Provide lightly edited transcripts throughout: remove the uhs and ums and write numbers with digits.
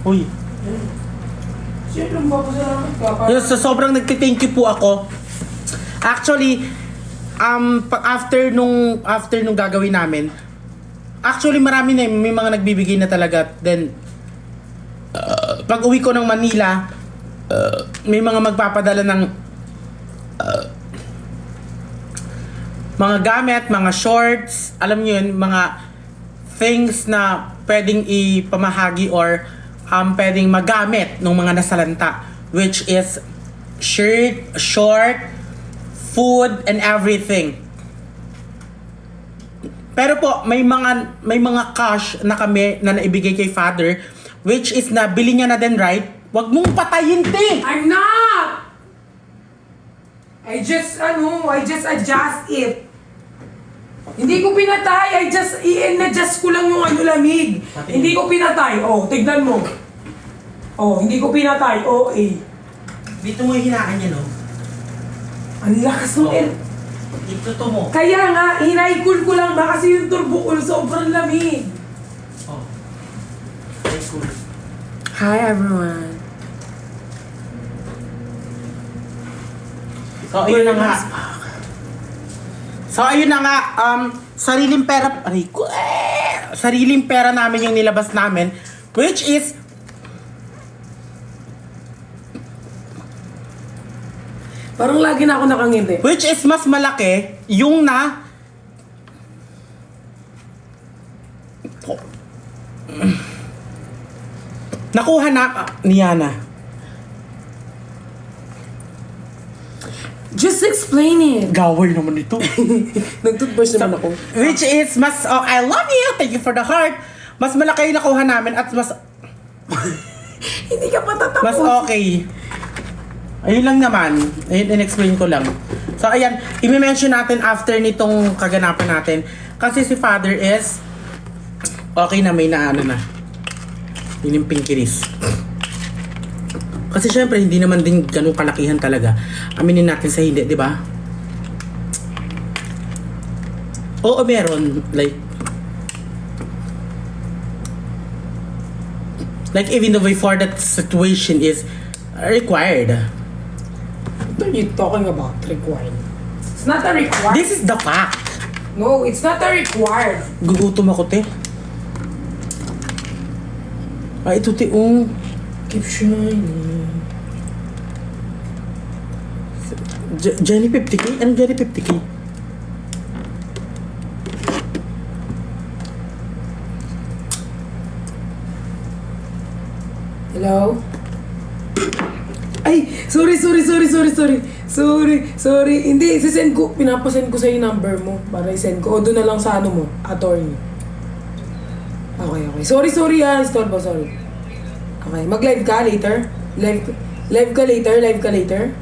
Uy. Siyempre, magpapasalamat ka. Yes, so sobrang nagti-thank you po ako. Actually, after nung gagawin namin, actually marami na may mga nagbibigay na talaga. Then pag uwi ko ng Manila, may mga magpapadala ng mga gamit, mga shorts, alam niyo yun, mga things na pwedeng ipamahagi or pwedeng magamit ng mga nasalanta, which is shirt, short, food, and everything. Pero po, may mga cash na kami na naibigay kay Father, which is na bili niya na din, right? Wag mong patayin, te! I'm not! I just adjust it. Hindi ko pinatay, i-adjust ko lang yung lamig. Hindi ko pinatay. Oh, tignan mo. Oh, hindi ko pinatay. Oh, Dito mo yung hinaan niya, no? Ang lakas ng air. Dito to mo. Kaya nga, hinaikul ko lang ba kasi yung turbo cool sobrang lamig. Oh. Very cool. Hi everyone. So, ayun na nga. So, ayun na nga. Sariling pera, sariling pera namin yung nilabas namin, which is, Parang lagi na ako nakangiti. which is mas malaki yung nakuha na ni Yana. Just explain it. Gaway naman ito. Nag-toothbrush naman ako. Which is mas, I love you, thank you for the heart. Mas malaki yung nakuha namin at mas Hindi ka pa tatapos. mas okay. Ayun lang naman. Ayun, in-explain ko lang. So, ayan. I-mention natin after nitong kaganapan natin. Kasi si Father is okay na, may na ano na. Yun yung pinkiris. Kasi syempre, hindi naman din ganun kalakihan talaga. Aminin natin sa hindi, di ba? Oo, meron. Like even though before that situation is required. What are you talking about? Required. It's not a required. This is the fact. No, it's not a required. Gugutom ako, te. Ay, ito, te, Keep shining. Jenny 50k? Anong Jenny 50k? Hello? Ay, sorry. Hindi, sisend ko. Pinapasend ko sa yung number mo para i-send ko. O doon na lang sa ano mo, attorney. Okay. Sorry Istorbo, sorry. Okay, mag-live ka later? Live ka later?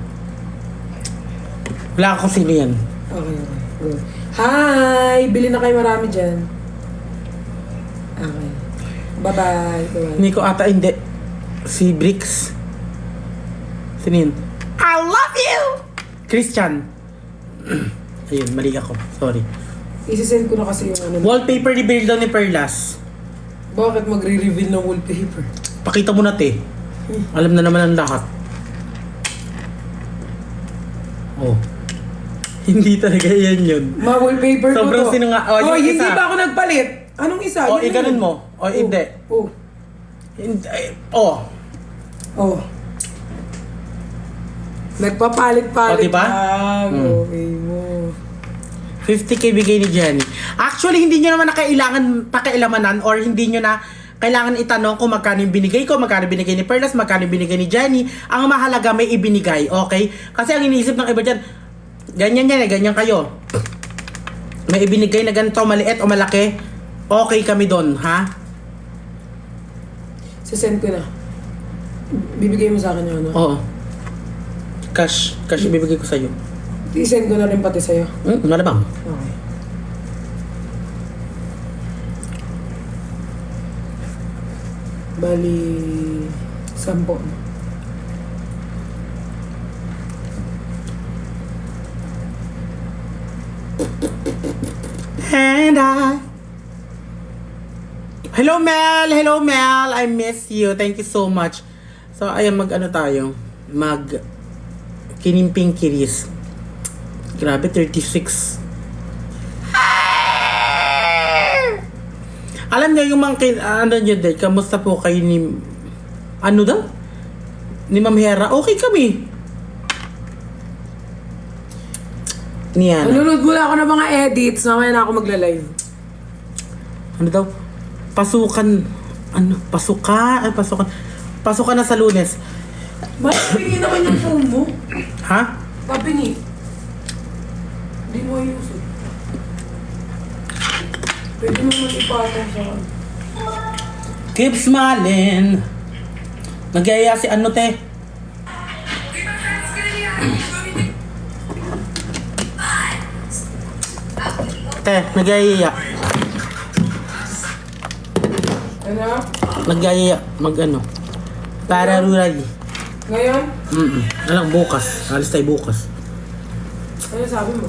Wala ako sino yan. Okay. Good. Hi! Bili na kayo marami dyan. Okay. Bye-bye. Hindi ko ata hindi. Si Bricks. Sino yun? I love you! Christian. Ayun, mali ako. Sorry. Isisend ko na kasi yung ano. Wallpaper ni Bill daw ni Perlas. Bakit magre-reveal ng wallpaper? Pakita mo na, te. Alam na naman ang lahat. Oh. Hindi talaga yan yun. Ma-wallpaper ko Sobrang to. sinunga. Oh, yung hindi isa. pa ako nagpalit. Anong isa? Oh, Yun ganun yun. mo. Oh, hindi. Oh. Hindi. Oh. Oh. Nagpapalit-palit. Oh, diba? Okay mo. 50k bigay ni Jenny. Actually, hindi nyo naman na kailangan pakialamanan or hindi nyo na kailangan itanong kung magkano yung binigay ko, magkano binigay ni Perlas, magkano binigay ni Jenny. Ang mahalaga may ibinigay, okay? Kasi ang iniisip ng iba dyan, ganyan yan eh, ganyan kayo. May ibinigay na ganito, maliit o malaki, okay kami doon, ha? Sisend ko na. Bibigay mo sa akin yun, no? Oo. Cash ibibigay ko sa'yo. I-send ko na rin pati sa'yo. Malamang. Okay. Bali, 10. And Hello Mel! Hello Mel! I miss you. Thank you so much. So, ayan, mag-ano tayo? Kinimping kiris. Grabe, 36. Alam niyo yung mga ano niyo din, kamusta po kayo ni ano daw? Ni Ma'am Hera? Okay kami. Niyan. Nanonood muna ako ng mga edits. Mamaya na ako magla-live. Ano daw? Pasukan. Ano? Pasukan. Pasukan na sa Lunes. Pingin naman yung phone mo. Ha? Papingi. Hindi mo ayusin. Pwede mo naman ipatong sa... Keep smiling. Nagyaya si ano te? Te, nagyaya. Ano? Nagyaya. Mag-ano. Para rural. Ngayon? Alam, bukas. Alis tayo bukas. Ano sabi mo?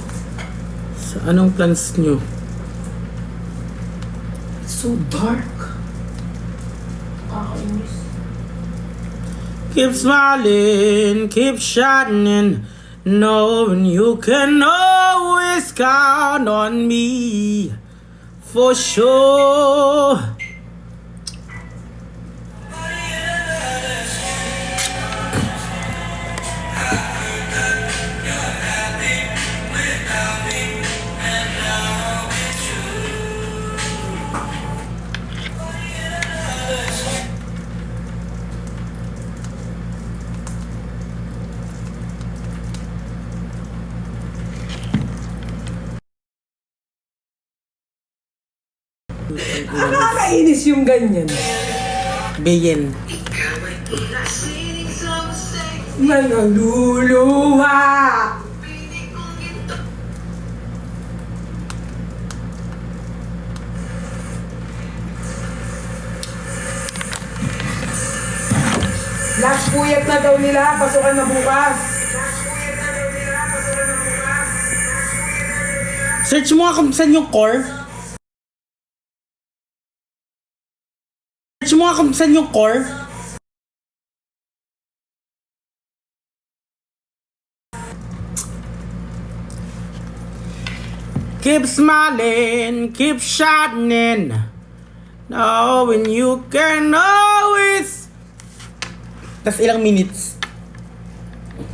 So, anong plans nyo? So dark. Kakainis. Keep smiling, keep shining, knowing you can always count on me, for sure. Nakakainis yung ganyan. Bayan. Naluluha! Last puyat na daw nila, pasukan na bukas. Search mo nga kung saan yung core. Search mo nga kung saan yung core. Keep smiling, keep shining, knowing you can always. Tas ilang minutes?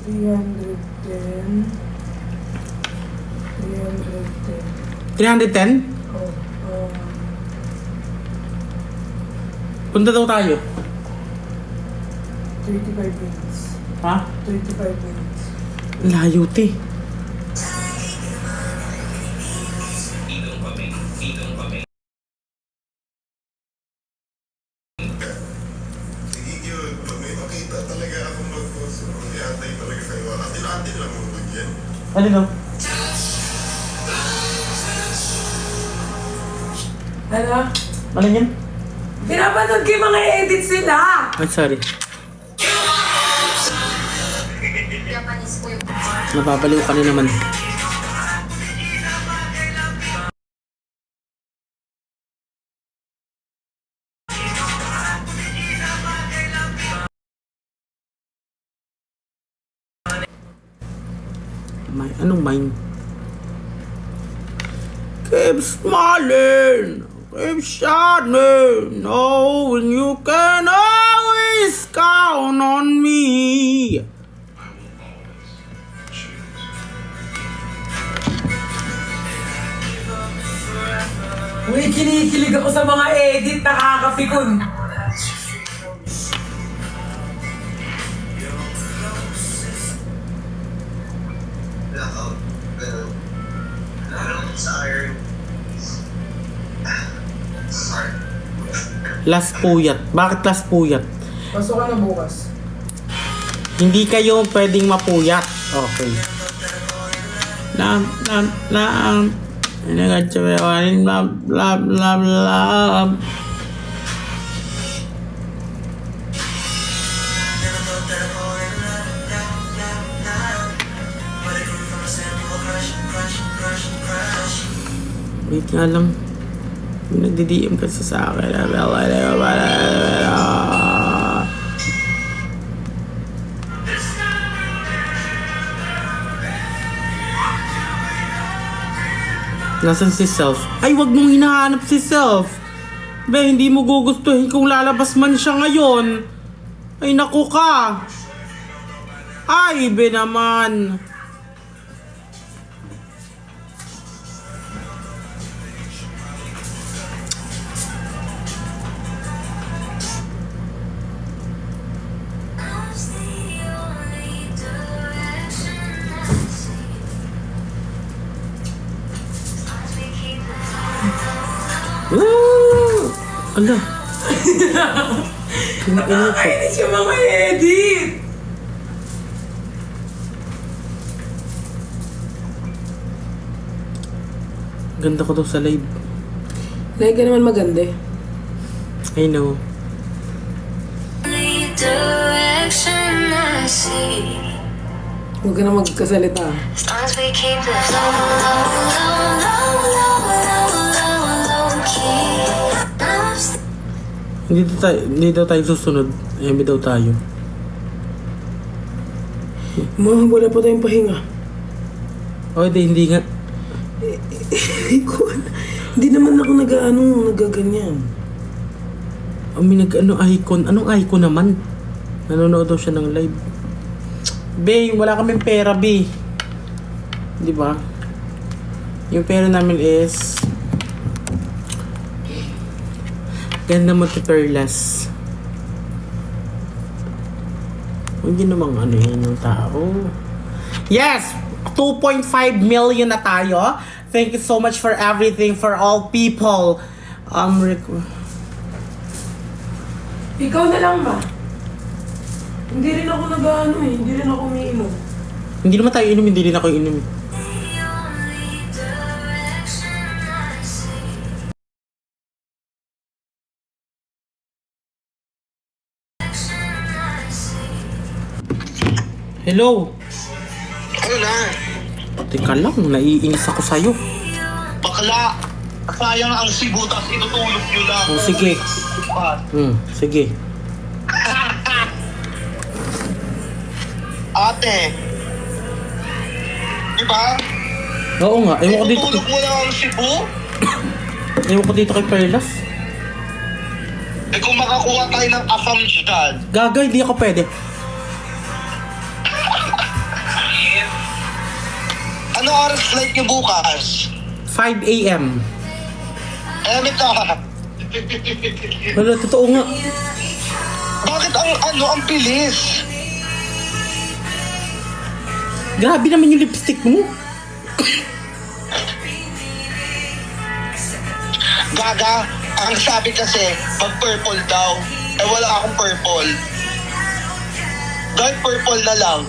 310. 310? Punta daw tayo. 35 minutes. Ha? 35 minutes. Layo, te. Ano no? Ano? Ano yun? Pinapanood ko yung mga edits nila! Ay, sorry. Napapaliw ka na naman. Anong mine? Keep smiling, keep shining, knowing you can always count on me. Uy, kinikilig ako sa mga edit, nakakapikon. Last puyat. Bakit last puyat? Pasok ka na bukas. Hindi kayo pwedeng mapuyat. Okay. Blah, blah, blah. Wait nga lang. Nagdi-DM kasi sa akin. Nasaan si Self? Ay, wag mong hinahanap si Self. Be, hindi mo gugustuhin kung lalabas man siya ngayon. Ay, naku ka. Ay, be naman. Ala. Nakakainis yung mga edit! Ganda ko daw sa live. Like ka naman maganda eh. I know. Direction I see. Huwag ka na magkasalita. As long as we keep it low, low, low, low, low, low, low, low key. Hindi daw tayo susunod. Emi daw tayo. Ma, wala pa tayong pahinga. O, hindi nga. Hindi naman ako nagaganyan. May icon. Anong icon naman? Nanonood daw siya ng live. Be, wala kaming pera, be. Di ba? Yung pera namin is ganda mo Perlas. Hindi namang ano yan yung tao. Yes! 2.5 million na tayo. Thank you so much for everything, for all people. Ikaw na lang ba? Hindi rin ako hindi rin ako umiinom. Hindi naman tayo inom, hindi rin ako inom. Hello? Ano na? Teka lang, naiinis ako sa'yo. Bakla! Sayang ang sibutas, itutulog nyo lang. Oh, sige. Sige. Ate! Diba? Oo nga, ewan ko dito. Itutulog mo lang ang Cebu? Ewan ko dito kay Perlas. Eh kung makakuha tayo ng afam dyan. Gaga, hindi ako pwede. Ano oras flight nyo bukas? 5 a.m. Emit ka! Wala, totoo nga. Bakit ang bilis? Grabe naman yung lipstick mo. Gaga, ang sabi kasi, pag purple daw. Eh wala akong purple. Dark purple na lang.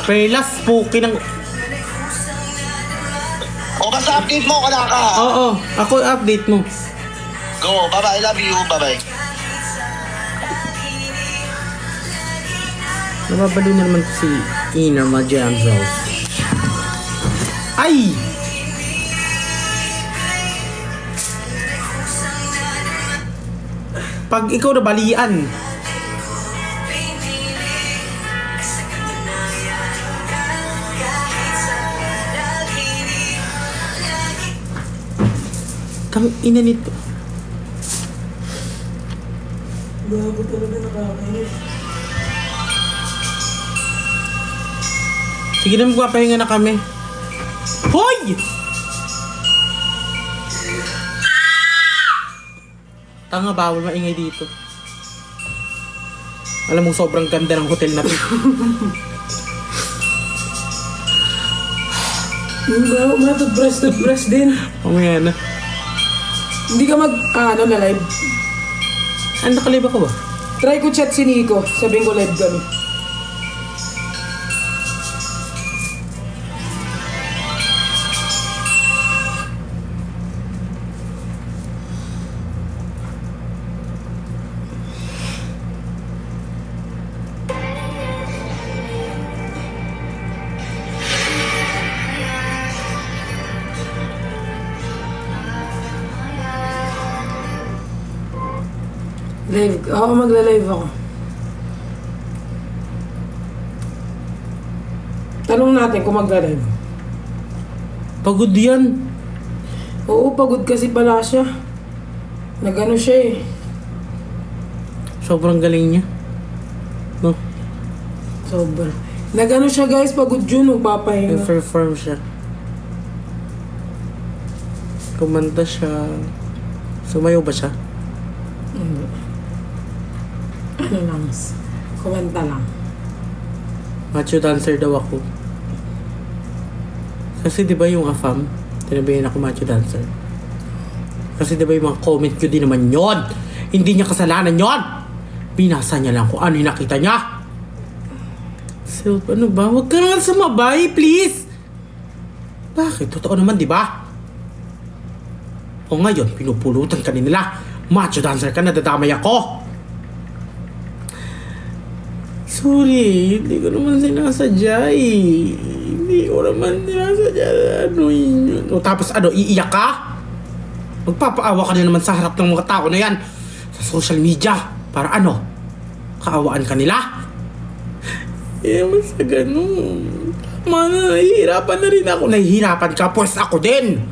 Perlas, spooky ng... O basta update mo, wala ka. Oo, ako update mo. Go, bye-bye, love you, bye-bye. Nababalo na naman si Ina Majanzos. Ay! Pag ikaw nabalian. Tang ina nito. Bago talaga nakakainis. Sige na, magpapahinga na kami. Hoy! Tanga, bawal maingay dito. Alam mo, sobrang ganda ng hotel na to. Hindi ba? Toothbrush din. Mamaya na. Hindi ka na live. Ano, nakalive ako ba? Try ko chat si Nico. Sabihin ko live kami. Live. Oo, magla-live ako. Tanong natin kung magla-live. Pagod yan. Oo, pagod kasi pala siya. Nagano siya eh. Sobrang galing niya. No? Sobra. Nagano siya guys, pagod yun, magpapahinga. Perform siya. Kumanta siya. Sumayaw ba siya? Ano lang, kumanta lang. Macho dancer daw ako. Kasi di ba yung AFAM, tinabayan ako macho dancer. Kasi di ba yung mga comment ko din naman yon. Hindi niya kasalanan yon. Binasa niya lang kung ano yung nakita niya. So, ano ba? Huwag ka naman sumabay, please! Bakit? Totoo naman, di ba? O ngayon, pinupulutan ka nila. Macho dancer ka, nadadamay ako. Sorry, hindi ko naman sinasadya eh. Hindi ko naman sinasadya. Ano yun? O tapos ano, iiyak ka? Magpapaawa ka na naman sa harap ng mga tao na yan. Sa social media. Para ano? Kaawaan ka nila? Eh, mas ganun. Tama na, nahihirapan na rin ako. Nahihirapan ka, pues ako din.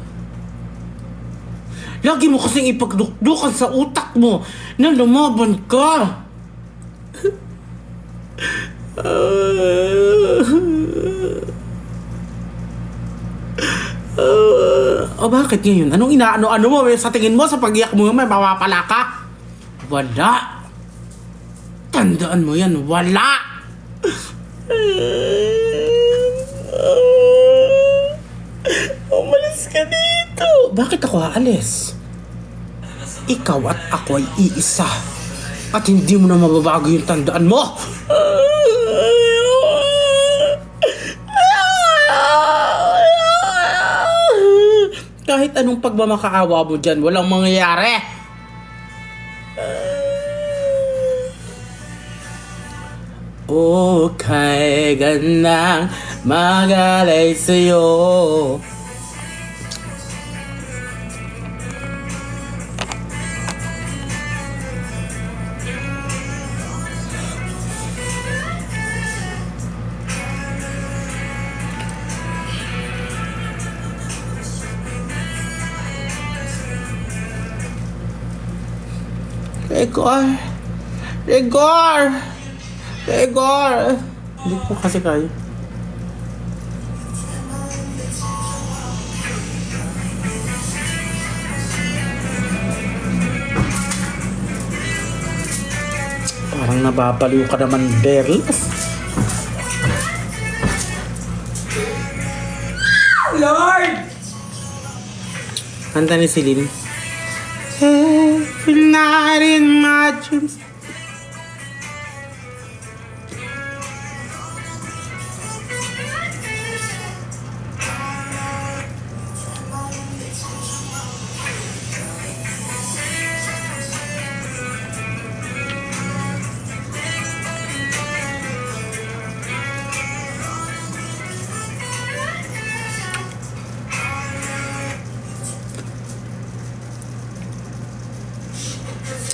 Lagi mo kasing ipagdukdukan sa utak mo na lumaban ka. O bakit ngayon? Anong inaano-ano mo? Sa tingin mo, sa pag-iyak mo may mawapala ka? Wala. Tandaan mo yan, wala. Umalis ka dito. Bakit ako aalis? Ikaw at ako ay iisa. At hindi mo na mababago yung tandaan mo. Kahit anong pagmamakaawa mo dyan, walang mangyayari. Okay ka nang magalay sa'yo. Regor! Hindi ko kasi kaya. Parang nababaliw ka naman, Berls. Lord! Kanta ni Celine. Every night in my dreams.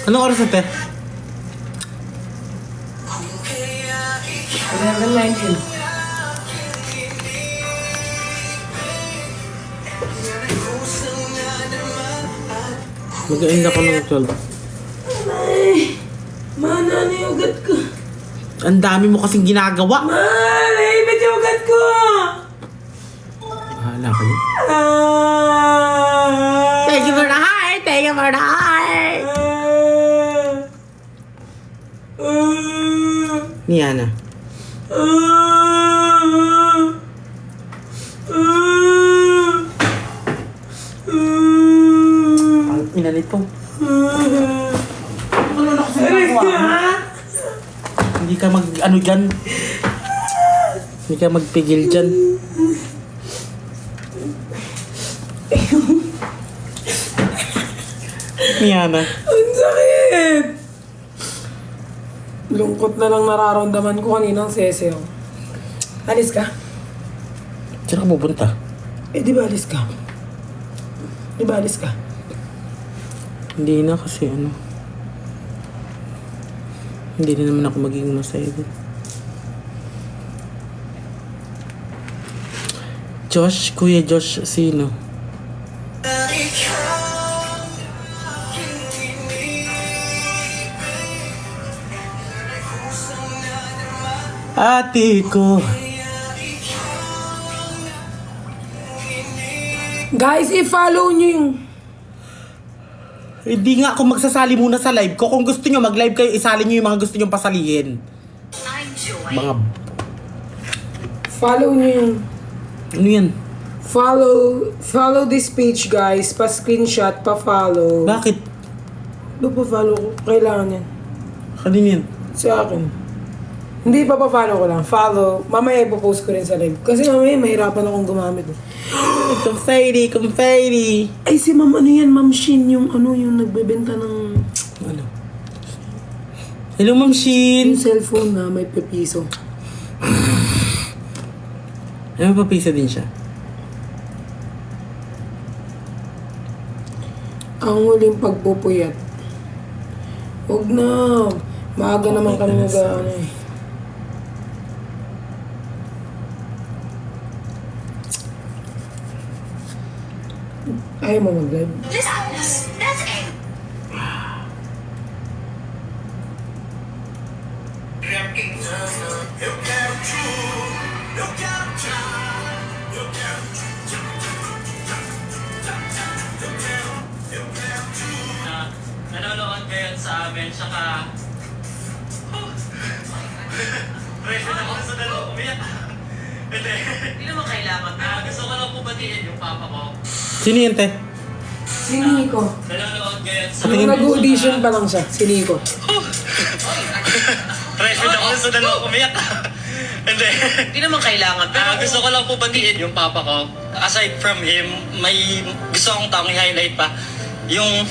Anong oras na, te? 11:19. Mag-end ako ng 12. Ay, mana na yung ugat ko. Ang dami mo kasing ginagawa. Naibit yung ugat ko. Bahala ka yun. Ah. Thank you for the heart! Thank you for the heart! Ni Ana. Ang ina nito. Ano na kasi ginagawa? Hindi ka mag-ano dyan. Hindi ka magpigil dyan. Ni Ana. Ang sakit! Lungkot na lang nararamdaman ko kaninang seseo. Alis ka? Saan ka pupunta? Eh, di ba alis ka? Di ba alis ka? Hindi na kasi ano. Hindi na naman ako magiging masaya din. Josh, Kuya Josh, sino? Ate ko. Guys, i-follow nyo yung... Hindi nga ako magsasali muna sa live ko. Kung gusto nyo mag-live kayo, isali nyo yung mga gusto nyo pasalihin. Mga... Follow nyo yung... Ano yan? Follow this page, guys. Pa-screenshot, pa-follow. Bakit? Pa-follow ko. Kailangan yan. Kanina yan? Sa akin. Hindi, pa-follow ko lang. Follow. Mamaya ipopost ko rin sa live. Kasi mamaya mahirapan akong gumamit. Confetti, confetti. Ay, si ma'am, ano yan? Ma'am Shin, yung nagbebenta ng... Ano? Hello, Ma'am Shin. Yung cellphone na may pepiso. Ay, mapapisa din siya. Ang huling pagpupuyat. Huwag na. Maaga naman kami ano eh. Ayaw mo mag-live. Nanonood ngayon sa amin, tsaka... Pressure na ako sa dalawa, umiyak. Hindi naman kailangan. Gusto ko lang po batiin yung papa ko. Sino yun, te? Si Nico. Nanonood ngayon sa... Nung nag-audition pa lang siya, si Nico. Pressure na ako sa dalawa, umiyak. Hindi naman kailangan. Gusto ko lang po batiin yung papa ko. Aside from him, may gusto akong taong i-highlight pa. Yung...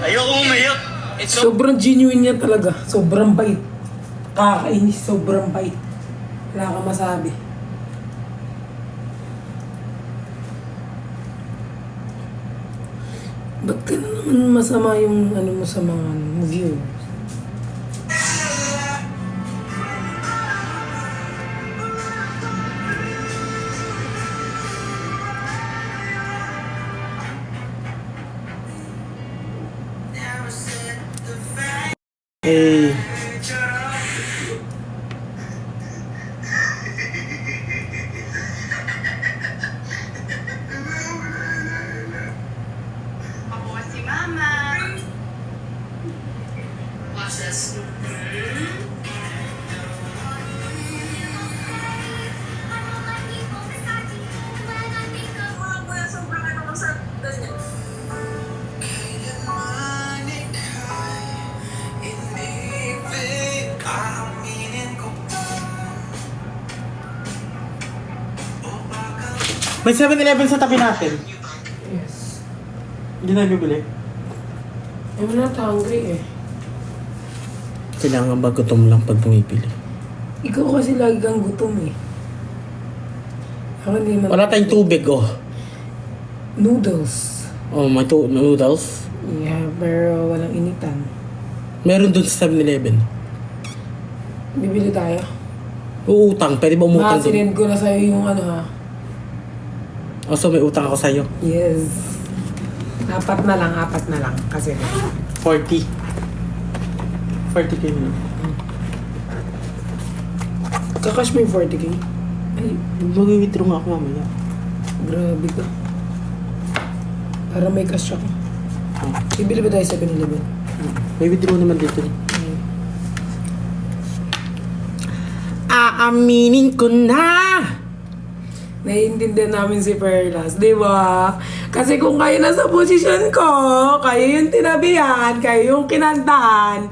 Ayoko umiyak. It's so... Sobrang genuine niya talaga. Sobrang bait. Kakainis, sobrang bait. Wala ka masabi. Ba't ka naman masama yung mo sa mga view? Eh... Ako si Mama. Boses. May 7-Eleven sa tabi natin. Yes. Hindi na bibili. I'm not hungry eh. Kailangan ba gutom lang pag bumibili? Ikaw kasi lagi kang gutom eh. Ako hindi man... Wala tayong tubig, oh. Noodles. Oh, may noodles. Yeah, pero walang initan. Meron dun sa 7-Eleven. Bibili tayo. Uutang. Pwede ba umutang dun? Sinend ko na sa'yo yung ha. Oh, so may utang ako sa'yo. Yes. Apat na lang. Kasi 40. 40k na. kakash mo yung 40k. Ay, mag-withdraw nga ako mamaya. Grabe ka. Para may cash ako. Bibili ba tayo sa 7-Eleven? May withdraw naman dito. Aaminin ko na! Naiintindihan namin si Perlas, di ba? Kasi kung kayo nasa posisyon ko, kayo yung tinabihan, kayo yung kinantahan,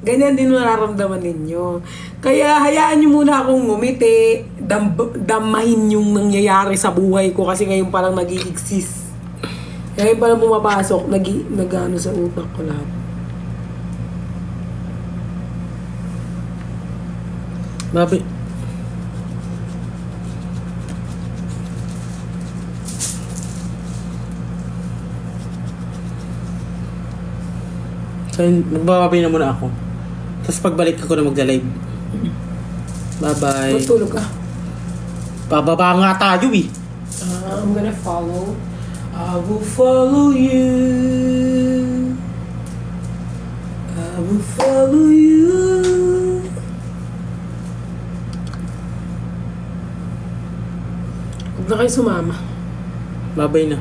ganyan din nararamdaman ninyo. Kaya hayaan nyo muna akong ngumiti, damahin yung nangyayari sa buhay ko kasi ngayon parang nag-i-exist. Ngayon parang pumapasok, nag-ano sa utak ko lahat. Babi. So, nagbababi na muna ako. Tapos pagbalik ako na magla-live. Bye-bye. Matulog ka. Bababa nga tayo eh. I'm gonna follow. I will follow you. I will follow you. Huwag na kayo sumama. Bye-bye na.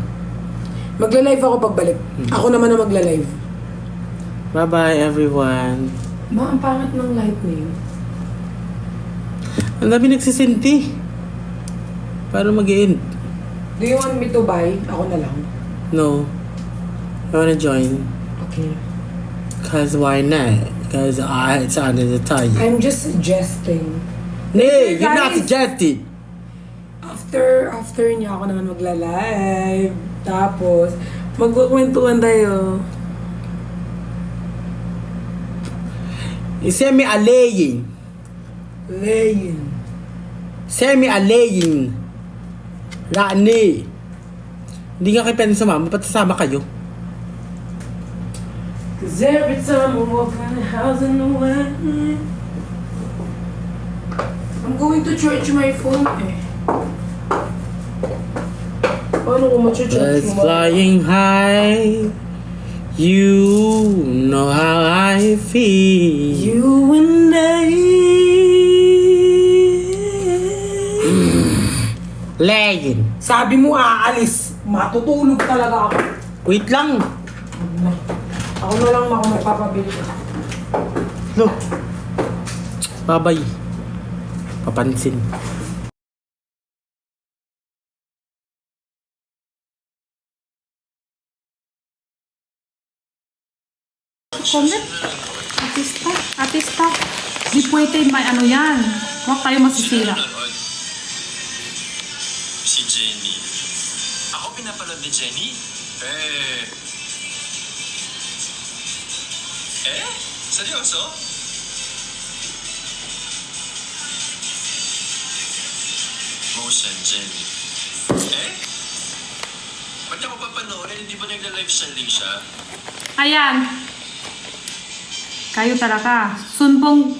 Magla-live ako pagbalik. Ako naman na magla-live. Bye-bye everyone. Ma, ang pangit ng light na yun. Ang dami nagsisinti. Paano mag-end? Do you want me to buy? Ako na lang. No. I wanna join. Okay. Cause why not? Cause it's under the time. I'm just suggesting. Nay, you're not Guys. suggesting. After niya ako naman magla-live. Tapos, magkukwentuhan tayo. Send me a laying. Laying. Send me a laying. Rani. Hindi nga kayo pwede sumama. Ba't sasama kayo? Cause every time I walk around the house in the wind, I'm going to charge my phone eh. Paano ko ma-charge Birds mo? flying high. You know how I feel. You and I. Laying. Sabi mo aalis. Matutulog talaga ako. Wait lang. Ako na lang ako magpapabili. Look. Bye-bye. Papansin. Comment? Artista. Di pwede may ano yan. Huwag tayo masisira. Si Jenny. Ako pinapanood ni Jenny? Seryoso? Motion, Jenny. Ba't ako papanoorin? Hindi ba nagla-live selling siya? Ayan. Kayo talaga. Sunbong